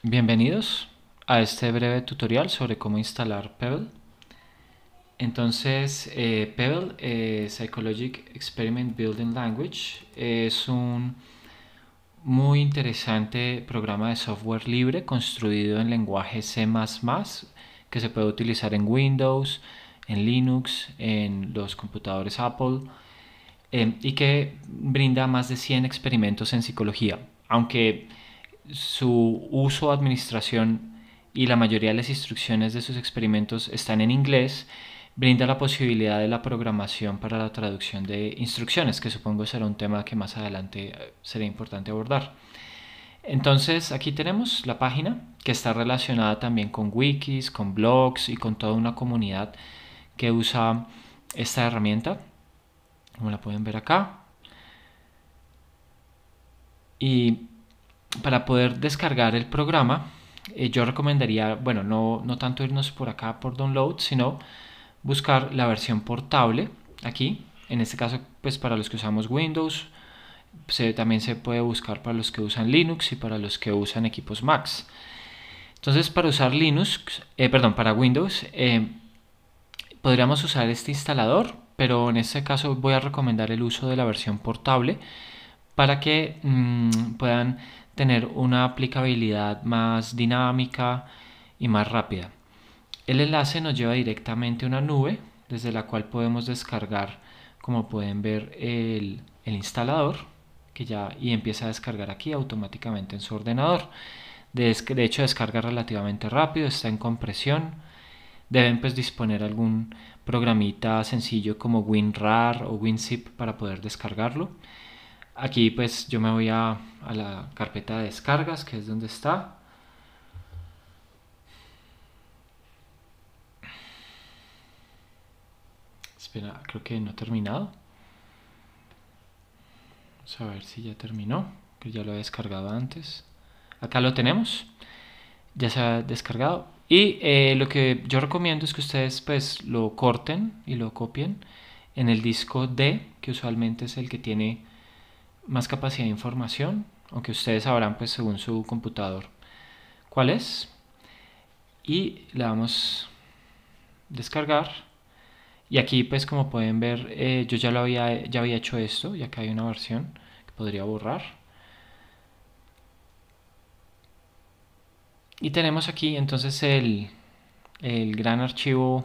Bienvenidos a este breve tutorial sobre cómo instalar Pebble. Entonces, Pebble, Psychologic Experiment Building Language, es un muy interesante programa de software libre construido en lenguaje C++, que se puede utilizar en Windows, en Linux, en los computadores Apple, y que brinda más de 100 experimentos en psicología. Aunque su uso, administración y la mayoría de las instrucciones de sus experimentos están en inglés, brinda la posibilidad de la programación para la traducción de instrucciones, que supongo será un tema que más adelante será importante abordar. Entonces aquí tenemos la página que está relacionada también con wikis, con blogs y con toda una comunidad que usa esta herramienta, como la pueden ver acá. Y para poder descargar el programa, yo recomendaría, bueno, no tanto irnos por acá por download, sino buscar la versión portable aquí. En este caso, pues para los que usamos Windows, también se puede buscar para los que usan Linux y para los que usan equipos Macs. Entonces, para usar para Windows, podríamos usar este instalador, pero en este caso voy a recomendar el uso de la versión portable para que puedan tener una aplicabilidad más dinámica y más rápida. El enlace nos lleva directamente a una nube desde la cual podemos descargar, como pueden ver, el instalador y empieza a descargar aquí automáticamente en su ordenador. De hecho, descarga relativamente rápido, está en compresión. Deben pues disponer algún programita sencillo como WinRAR o WinZip para poder descargarlo. Aquí pues yo me voy a la carpeta de descargas, que es donde está. Espera, creo que no ha terminado. Vamos a ver si ya terminó, que ya lo he descargado antes. Acá lo tenemos, ya se ha descargado. Y lo que yo recomiendo es que ustedes pues lo corten y lo copien en el disco D, que usualmente es el que tiene más capacidad de información, aunque ustedes sabrán pues según su computador cuál es. Y le damos descargar. Y aquí pues como pueden ver, yo ya había hecho esto y acá hay una versión que podría borrar. Y tenemos aquí entonces el gran archivo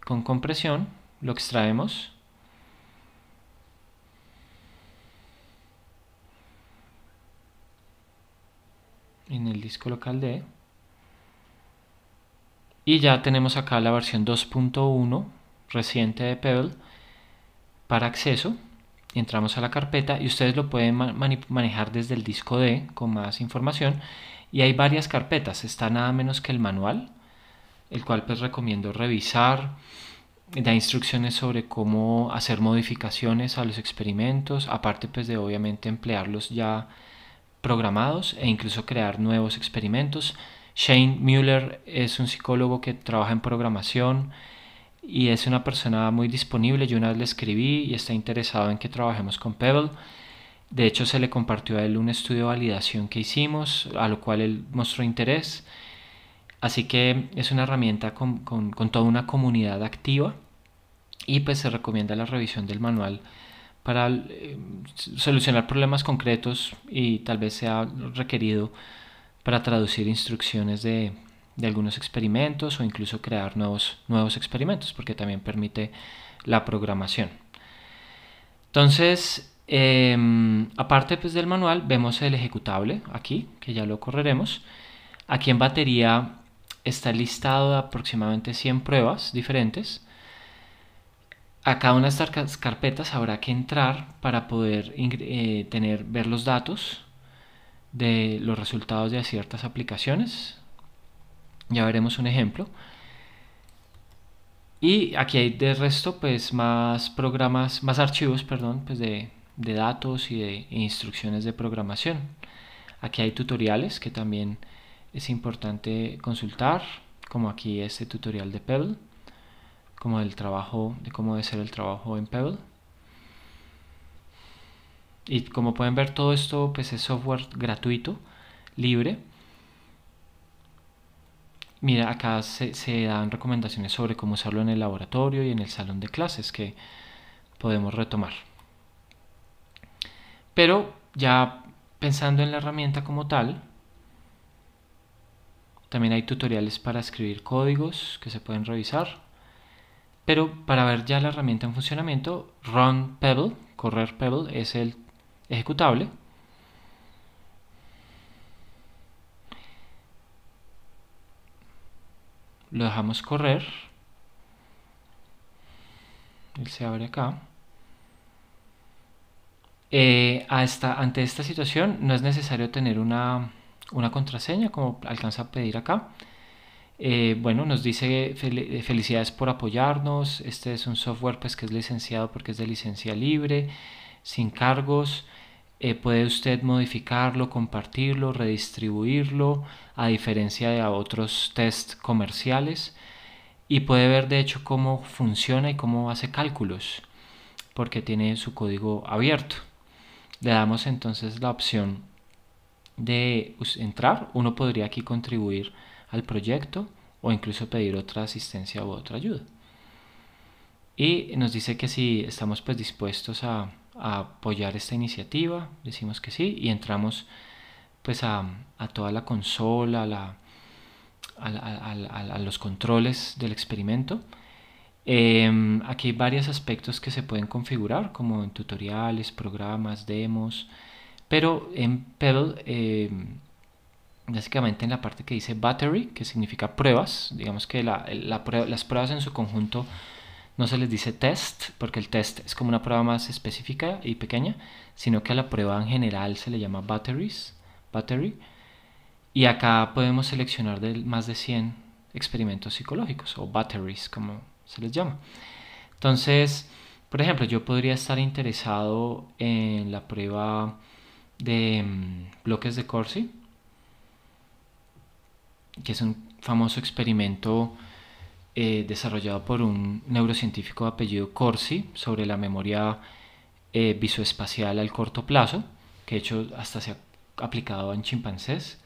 con compresión, lo extraemos. En el disco local D. Y ya tenemos acá la versión 2.1 reciente de Pebble para acceso. Entramos a la carpeta y ustedes lo pueden manejar desde el disco D con más información. Y hay varias carpetas, está nada menos que el manual, el cual pues recomiendo revisar. Da instrucciones sobre cómo hacer modificaciones a los experimentos, aparte pues de obviamente emplearlos ya programados e incluso crear nuevos experimentos. Shane Mueller es un psicólogo que trabaja en programación y es una persona muy disponible. Yo una vez le escribí y está interesado en que trabajemos con Pebble. De hecho, se le compartió a él un estudio de validación que hicimos, a lo cual él mostró interés. Así que es una herramienta con toda una comunidad activa y pues se recomienda la revisión del manual para solucionar problemas concretos y tal vez sea requerido para traducir instrucciones de algunos experimentos o incluso crear nuevos experimentos, porque también permite la programación. Entonces, aparte pues, del manual, vemos el ejecutable aquí, que ya lo correremos. Aquí en batería está listado de aproximadamente 100 pruebas diferentes. A cada una de estas carpetas habrá que entrar para poder ver los datos de los resultados de ciertas aplicaciones. Ya veremos un ejemplo. Y aquí hay de resto pues más archivos, perdón, pues de datos y de instrucciones de programación. Aquí hay tutoriales que también es importante consultar, como aquí este tutorial de Pebble, como del trabajo, de cómo debe ser el trabajo en Pebble. Y como pueden ver, todo esto pues es software gratuito, libre, mira, acá se dan recomendaciones sobre cómo usarlo en el laboratorio y en el salón de clases que podemos retomar. Pero ya pensando en la herramienta como tal, también hay tutoriales para escribir códigos que se pueden revisar. Pero para ver ya la herramienta en funcionamiento, Run Pebble, correr Pebble, es el ejecutable. Lo dejamos correr. Él se abre acá. Ante esta situación no es necesario tener una contraseña como alcanza a pedir acá. Bueno, nos dice felicidades por apoyarnos. Este es un software pues, que es licenciado porque es de licencia libre, sin cargos. Puede usted modificarlo, compartirlo, redistribuirlo, a diferencia de otros test comerciales. Y puede ver de hecho cómo funciona y cómo hace cálculos, porque tiene su código abierto. Le damos entonces la opción de entrar. Uno podría aquí contribuir al proyecto o incluso pedir otra asistencia u otra ayuda. Y nos dice que si estamos pues dispuestos a apoyar esta iniciativa, decimos que sí y entramos pues a toda la consola, a los controles del experimento. Aquí hay varios aspectos que se pueden configurar como en tutoriales, programas, demos, pero en Pebble básicamente en la parte que dice battery, que significa pruebas, digamos que las pruebas en su conjunto no se les dice test, porque el test es como una prueba más específica y pequeña, sino que a la prueba en general se le llama battery. Y acá podemos seleccionar más de 100 experimentos psicológicos, o batteries, como se les llama. Entonces, por ejemplo, yo podría estar interesado en la prueba de bloques de Corsi, que es un famoso experimento desarrollado por un neurocientífico de apellido Corsi sobre la memoria visoespacial al corto plazo, que de hecho hasta se ha aplicado en chimpancés.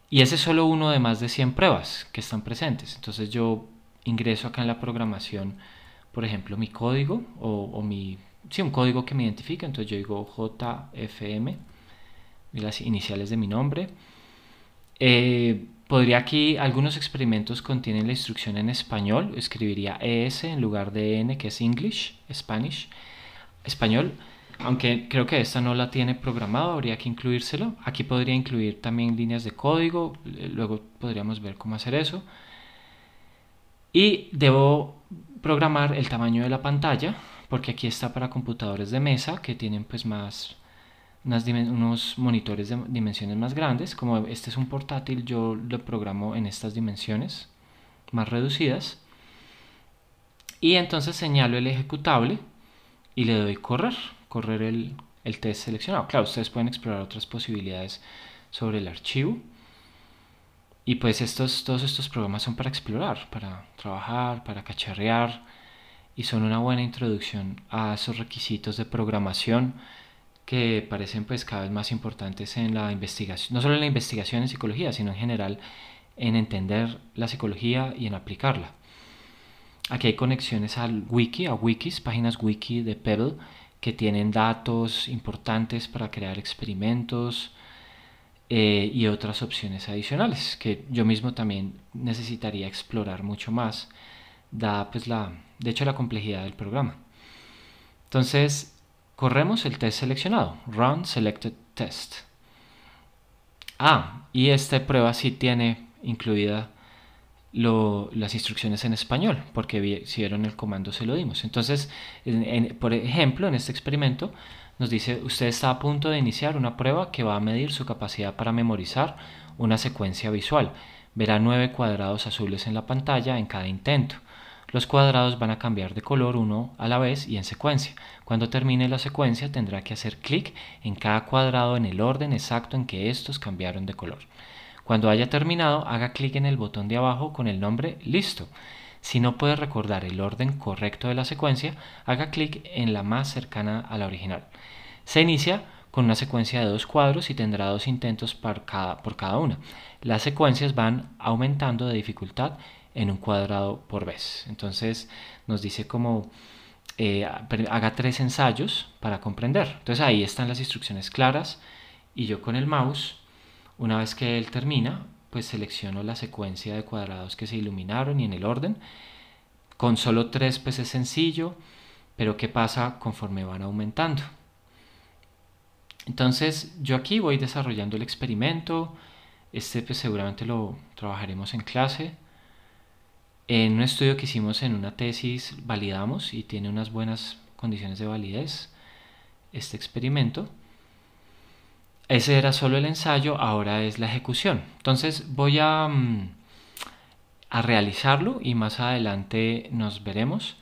Y ese es solo uno de más de 100 pruebas que están presentes. Entonces yo ingreso acá en la programación, por ejemplo, mi código un código que me identifica. Entonces yo digo JFM, las iniciales de mi nombre. Podría aquí, algunos experimentos contienen la instrucción en español, escribiría ES en lugar de N, que es English, Spanish, español, aunque creo que esta no la tiene programado, habría que incluírselo. Aquí podría incluir también líneas de código, luego podríamos ver cómo hacer eso. Y debo programar el tamaño de la pantalla, porque aquí está para computadores de mesa que tienen pues unos monitores de dimensiones más grandes. Como este es un portátil, yo lo programo en estas dimensiones más reducidas. Y entonces señalo el ejecutable y le doy correr el test seleccionado. Claro, ustedes pueden explorar otras posibilidades sobre el archivo. Y pues todos estos programas son para explorar, para trabajar, para cacharrear, y son una buena introducción a esos requisitos de programación que parecen pues cada vez más importantes en la investigación, no solo en la investigación en psicología, sino en general en entender la psicología y en aplicarla. Aquí hay conexiones al wiki, a wikis, páginas wiki de Pebble que tienen datos importantes para crear experimentos y otras opciones adicionales que yo mismo también necesitaría explorar mucho más, dada pues de hecho la complejidad del programa. Entonces, corremos el test seleccionado, Run Selected Test. Y esta prueba sí tiene incluida las instrucciones en español, porque si vieron el comando se lo dimos. Entonces, por ejemplo, en este experimento nos dice, usted está a punto de iniciar una prueba que va a medir su capacidad para memorizar una secuencia visual. Verá 9 cuadrados azules en la pantalla en cada intento. Los cuadrados van a cambiar de color uno a la vez y en secuencia. Cuando termine la secuencia tendrá que hacer clic en cada cuadrado en el orden exacto en que estos cambiaron de color. Cuando haya terminado, haga clic en el botón de abajo con el nombre Listo. Si no puede recordar el orden correcto de la secuencia, haga clic en la más cercana a la original. Se inicia con una secuencia de 2 cuadros y tendrá 2 intentos por cada una. Las secuencias van aumentando de dificultad en un cuadrado por vez. Entonces nos dice como haga 3 ensayos para comprender. Entonces ahí están las instrucciones claras y yo con el mouse, una vez que él termina, pues selecciono la secuencia de cuadrados que se iluminaron y en el orden. Con solo 3 pues es sencillo, pero ¿qué pasa conforme van aumentando? Entonces yo aquí voy desarrollando el experimento. Este pues seguramente lo trabajaremos en clase. En un estudio que hicimos en una tesis validamos y tiene unas buenas condiciones de validez este experimento. Ese era solo el ensayo, ahora es la ejecución. Entonces voy a realizarlo y más adelante nos veremos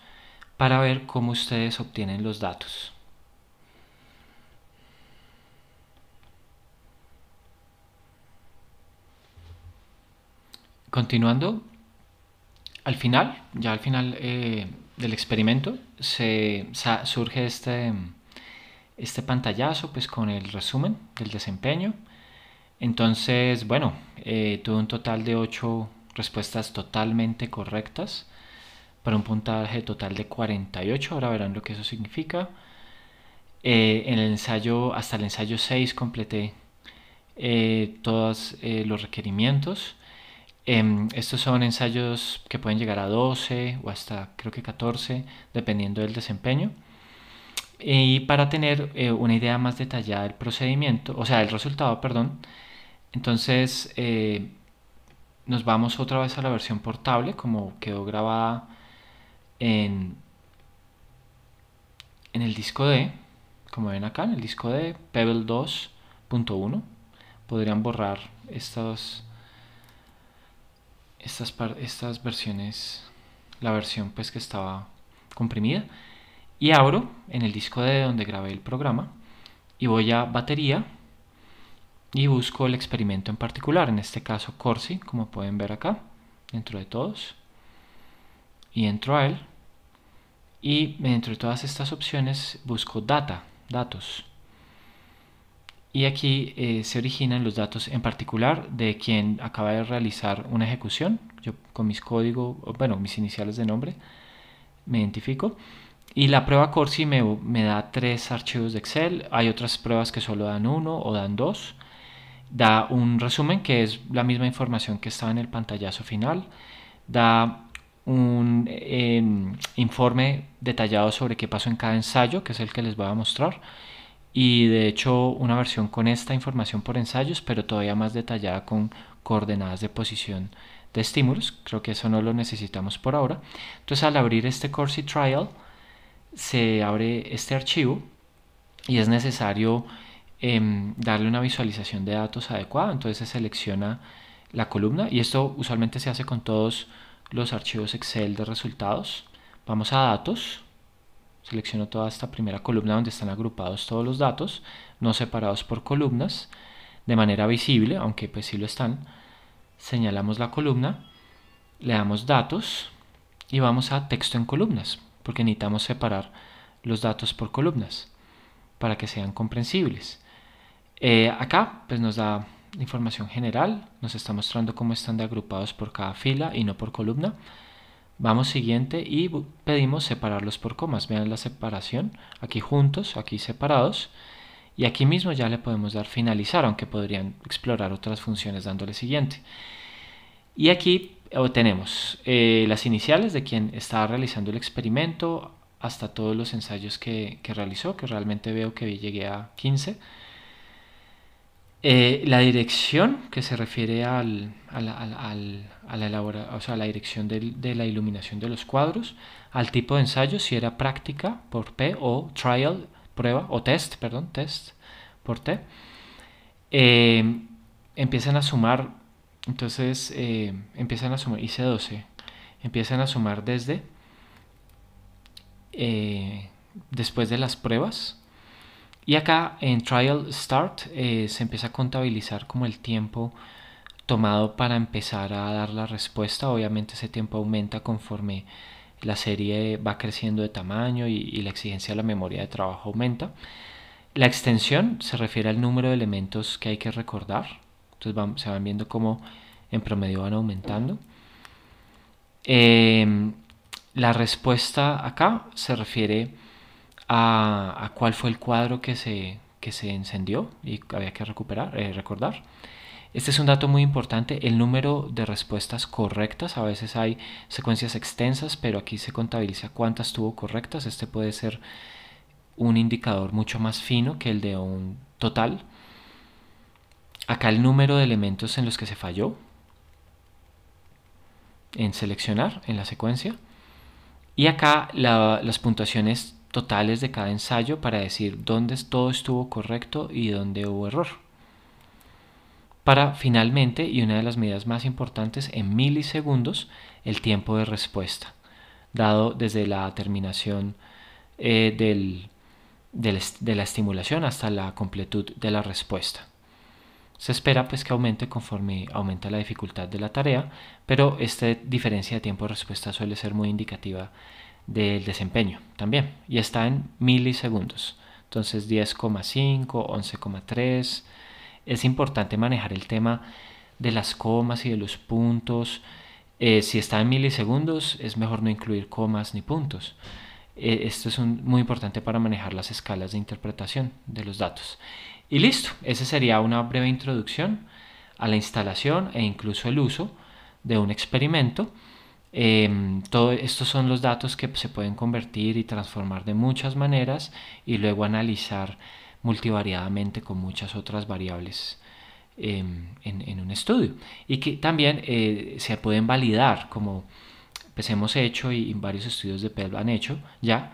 para ver cómo ustedes obtienen los datos. Continuando, ya al final del experimento, surge este pantallazo pues con el resumen del desempeño. Entonces, bueno, tuve un total de 8 respuestas totalmente correctas para un puntaje total de 48. Ahora verán lo que eso significa. En el ensayo, hasta el ensayo 6 completé todos los requerimientos. Estos son ensayos que pueden llegar a 12 o hasta creo que 14 dependiendo del desempeño. Y para tener una idea más detallada del procedimiento, o sea, del resultado, perdón, entonces nos vamos otra vez a la versión portable como quedó grabada en el disco D, como ven acá en el disco D, Pebble 2.1. Podrían borrar estas versiones, la versión pues que estaba comprimida, y abro en el disco D donde grabé el programa y voy a batería y busco el experimento en particular, en este caso Corsi, como pueden ver acá dentro de todos, y entro a él y dentro de todas estas opciones busco datos, y aquí se originan los datos en particular de quien acaba de realizar una ejecución. Yo con mis códigos, bueno, mis iniciales de nombre me identifico, y la prueba Corsi me da 3 archivos de Excel. Hay otras pruebas que solo dan 1 o dan 2. Da un resumen que es la misma información que estaba en el pantallazo final. Da un informe detallado sobre qué pasó en cada ensayo, que es el que les voy a mostrar, y de hecho una versión con esta información por ensayos, pero todavía más detallada con coordenadas de posición de estímulos. Creo que eso no lo necesitamos por ahora. Entonces al abrir este Corsi Trial se abre este archivo y es necesario darle una visualización de datos adecuada. Entonces se selecciona la columna y esto usualmente se hace con todos los archivos Excel de resultados. Vamos a datos, selecciono toda esta primera columna donde están agrupados todos los datos, no separados por columnas, de manera visible, aunque pues sí lo están. Señalamos la columna, le damos datos y vamos a texto en columnas, porque necesitamos separar los datos por columnas para que sean comprensibles. Acá pues nos da información general, nos está mostrando cómo están agrupados por cada fila y no por columna. Vamos siguiente y pedimos separarlos por comas. Vean la separación, aquí juntos, aquí separados. Y aquí mismo ya le podemos dar finalizar, aunque podrían explorar otras funciones dándole siguiente. Y aquí tenemos las iniciales de quien estaba realizando el experimento hasta todos los ensayos que realizó, que realmente veo que llegué a 15. La dirección que se refiere a la dirección de la iluminación de los cuadros, al tipo de ensayo, si era práctica por P o trial, prueba, o test, perdón, test por T. Empiezan a sumar, entonces empiezan a sumar, hice 12, empiezan a sumar desde después de las pruebas. Y acá en Trial Start se empieza a contabilizar como el tiempo tomado para empezar a dar la respuesta. Obviamente ese tiempo aumenta conforme la serie va creciendo de tamaño y la exigencia de la memoria de trabajo aumenta. La extensión se refiere al número de elementos que hay que recordar. Entonces se van viendo cómo en promedio van aumentando. La respuesta acá se refiere a cuál fue el cuadro que se encendió y había que recordar. Este es un dato muy importante, el número de respuestas correctas. A veces hay secuencias extensas, pero aquí se contabiliza cuántas tuvo correctas. Este puede ser un indicador mucho más fino que el de un total. Acá el número de elementos en los que se falló en seleccionar en la secuencia. Y acá las puntuaciones totales de cada ensayo para decir dónde todo estuvo correcto y dónde hubo error. Para finalmente, y una de las medidas más importantes, en milisegundos, el tiempo de respuesta, dado desde la terminación de la estimulación hasta la completud de la respuesta. Se espera pues que aumente conforme aumenta la dificultad de la tarea, pero esta diferencia de tiempo de respuesta suele ser muy indicativa del desempeño también, y está en milisegundos. Entonces 10,5, 11,3. Es importante manejar el tema de las comas y de los puntos. Si está en milisegundos, es mejor no incluir comas ni puntos. Esto es muy importante para manejar las escalas de interpretación de los datos. Y listo, esa sería una breve introducción a la instalación e incluso el uso de un experimento. Estos son los datos que se pueden convertir y transformar de muchas maneras y luego analizar multivariadamente con muchas otras variables en un estudio, y que también se pueden validar, como pues hemos hecho y varios estudios de PEP han hecho ya,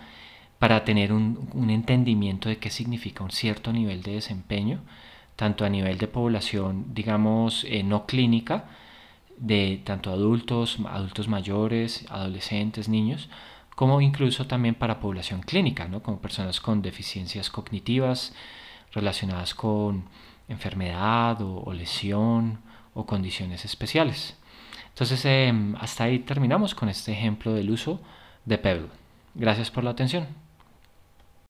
para tener un entendimiento de qué significa un cierto nivel de desempeño, tanto a nivel de población, digamos, no clínica, de tanto adultos mayores, adolescentes, niños, como incluso también para población clínica, ¿no? Como personas con deficiencias cognitivas relacionadas con enfermedad o lesión o condiciones especiales. Entonces, hasta ahí terminamos con este ejemplo del uso de Pebble. Gracias por la atención.